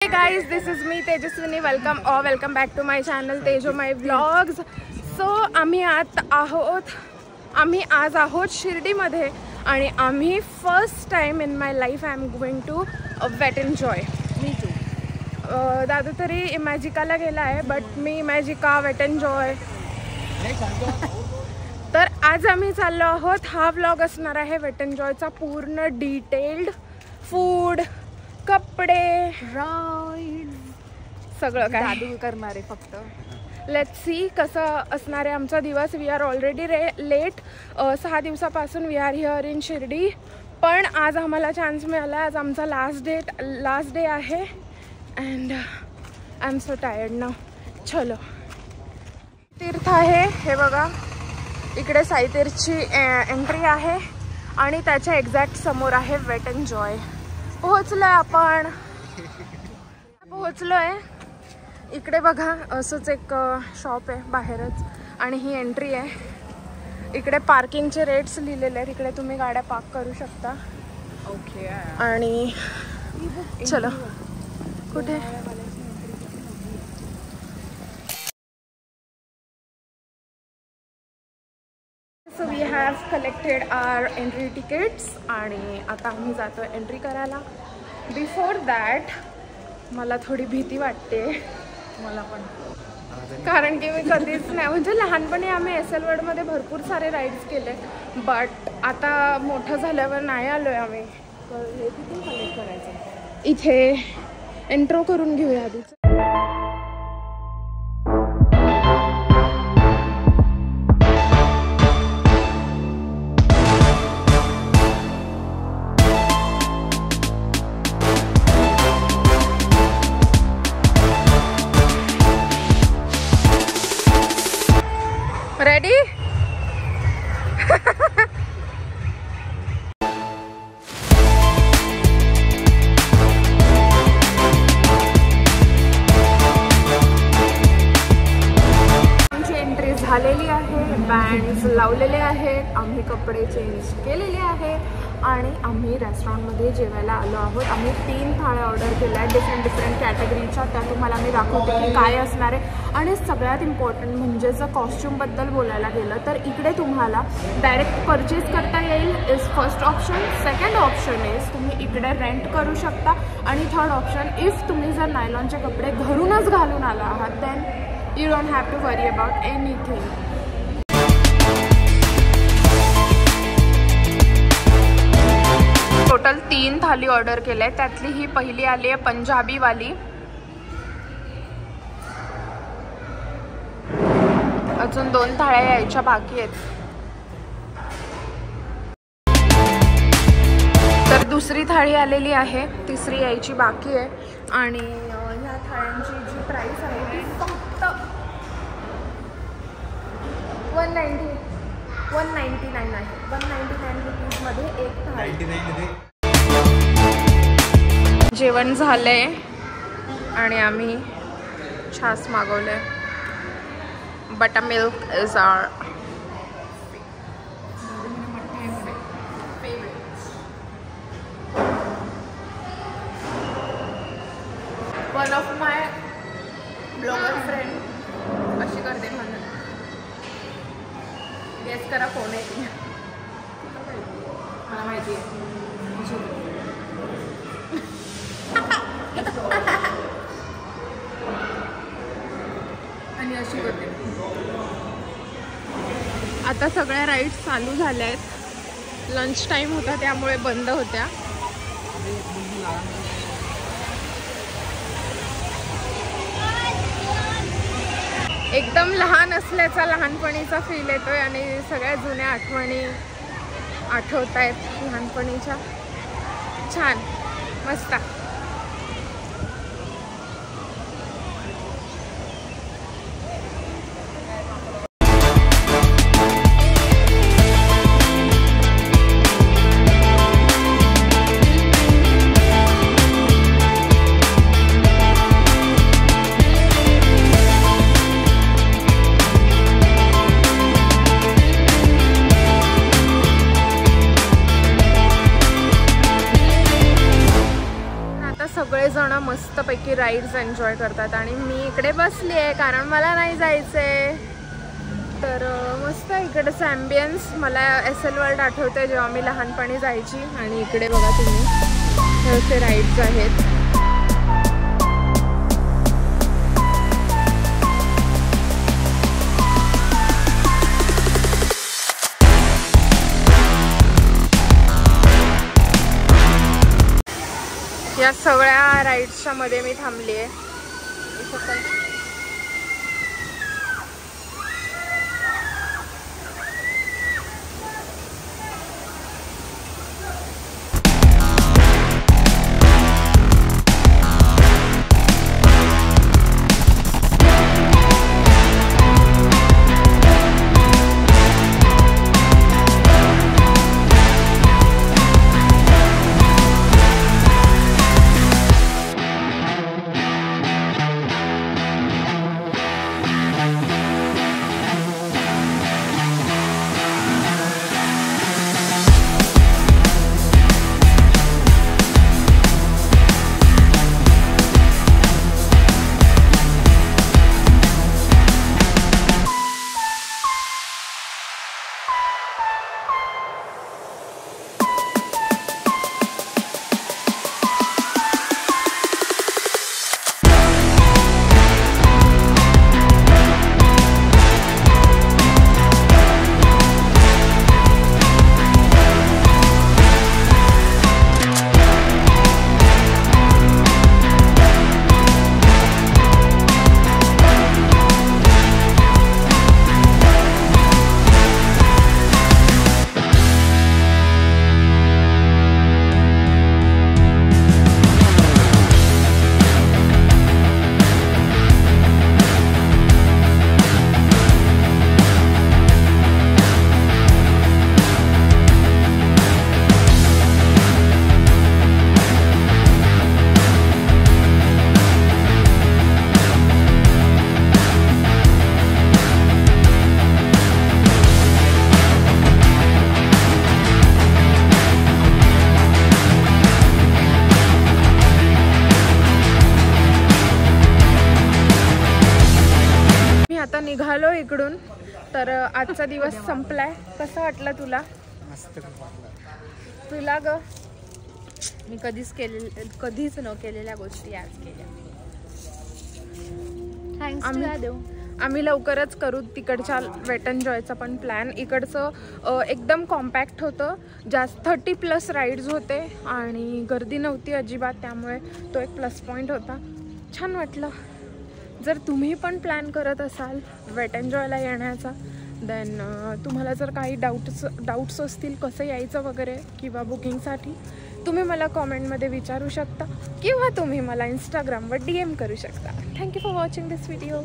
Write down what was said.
Hey guys, this is me Tejaswini. Welcome back to my channel Tejo My Vlogs. So आम्ही आज आहोत शिर्डीमध्ये आणि आम्ही first time in my life I am going to wet enjoy. मी too. दादू तरी इमॅजिकाला गेला आहे बट मी इमॅजिका वेट एन्जॉय. तर आज आम्ही चाललो आहोत. हा व्लॉग असणार आहे वेट एन्जॉयचा पूर्ण डिटेल्ड. फूड, कपडे, राईड सगळं काय दादू करणार आहे फक्त. लेट्स सी कसं असणार आहे आमचा दिवस. We are already late. 6 दिवसापासून we are here in Shirdi. पण आज आम्हाला चान्स मिळाला. आज आमचा लास्ट डे आहे and I am so tired now. चलो. तीर्थ आहे हे बघा. इकडे साईतीर्थची एंट्री आहे आणि त्याच्या एक्झॅक्ट समोर आहे वेट एन्जॉय. पोहोचलोय. इकडे बघा असंच एक शॉप आहे बाहेरच आणि ही एंट्री आहे. इकडे पार्किंगचे रेट्स लिहिलेले आहेत. इकडे तुम्ही गाड्या पार्क करू शकता. ओके. आणि चलो कुठे so we have collected our entry tickets आणि आता आम्ही जातो एंट्री करायला. बिफोर दॅट मला थोडी भीती वाटते. मला पण, कारण की मी कधीच नाही, म्हणजे लहानपणी आम्ही SL वर्ल्डमध्ये भरपूर सारे राईड्स केले बट आता मोठं झाल्यावर नाही आलो आहे आम्ही. हे तिथून कलेक्ट करायचं. इथे एंट्रो करून घेऊया आधीच. Ready? आमची एंट्री झालेली आहे. बँड्स लावलेले आहेत. आम्ही कपडे चेंज केलेले आहेत आणि आम्ही रेस्टॉरंटमध्ये जेवायला आलो आहोत. आम्ही 3 थाळ्या ऑर्डर केल्या आहेत डिफरंट कॅटेगरीच्या. त्या तुम्हाला मी दाखवते की काय असणार आहे. आणि सगळ्यात इम्पॉर्टंट म्हणजे जर कॉस्ट्यूमबद्दल बोलायला गेलं तर इकडे तुम्हाला डायरेक्ट परचेस करता येईल is first option. Second option is तुम्ही इकडे रेंट करू शकता. आणि थर्ड ऑप्शन इफ तुम्ही जर नायलॉनचे कपडे घरूनच घालून आला आहात then you don't have to worry about anything. Total 3 thali order केल्या आहेत. त्यातली ही पहिली आली आहे पंजाबीवाली. अजून 2 थाळ्या यायच्या बाकी आहेत. तर दुसरी थाळी आलेली आहे. तिसरी यायची बाकी आहे. आणि ह्या थाळ्यांची जी प्राईस आहे ती फक्त 199 आहे. 199 रुपीजमध्ये एक थाळी. जेवण झालंय आणि आम्ही छास मागवले. Buttermilk is our favorite. One of my blogger friend अशी करते म्हणून गेस करा कोण आहे ती. मला माहिती आहे. आणि अशी करते. आता सगळ्या राईड्स चालू झाल्या आहेत. लंच टाईम होता त्यामुळे बंद होत्या. एकदम लहान असल्याचा लहानपणीचा फील येतोय आणि सगळ्या जुन्या आठवणी आठवत आहेत लहानपणीच्या. छान मस्त. राईड्स एन्जॉय करतात आणि मी इकडे बसली आहे कारण मला नाही जायचंय. तर मस्त इकडचं ॲम्बियन्स. मला SL वर्ल्ड आठवते जेव्हा मी लहानपणी जायची. आणि इकडे बघा तुम्ही असे राईड्स आहेत. या सगळ्या राईड्सच्या मध्ये मी थांबली आहे. आता निघालो इकडून. तर आजचा दिवस संपलाय. कसं वाटलं तुला? मस्त. तुला ग? मी कधीच न केलेल्या गोष्टी आज केल्या. आम्ही लवकरच करू तिकडच्या वेट एन्जॉयचा पण प्लॅन. इकडचं एकदम कॉम्पॅक्ट होतं. जास्त 30+ राईड्स होते आणि गर्दी नव्हती अजिबात. त्यामुळे तो एक प्लस पॉईंट होता. छान वाटलं. जर तुम्ही पण प्लॅन करत असाल वेट एन्जॉयला येण्याचा, देन तुम्हाला जर काही डाऊट्स असतील कसं यायचं वगैरे किंवा बुकिंगसाठी, तुम्ही मला कॉमेंटमध्ये विचारू शकता किंवा तुम्ही मला इंस्टाग्रामवर DM करू शकता. Thank you for watching this video.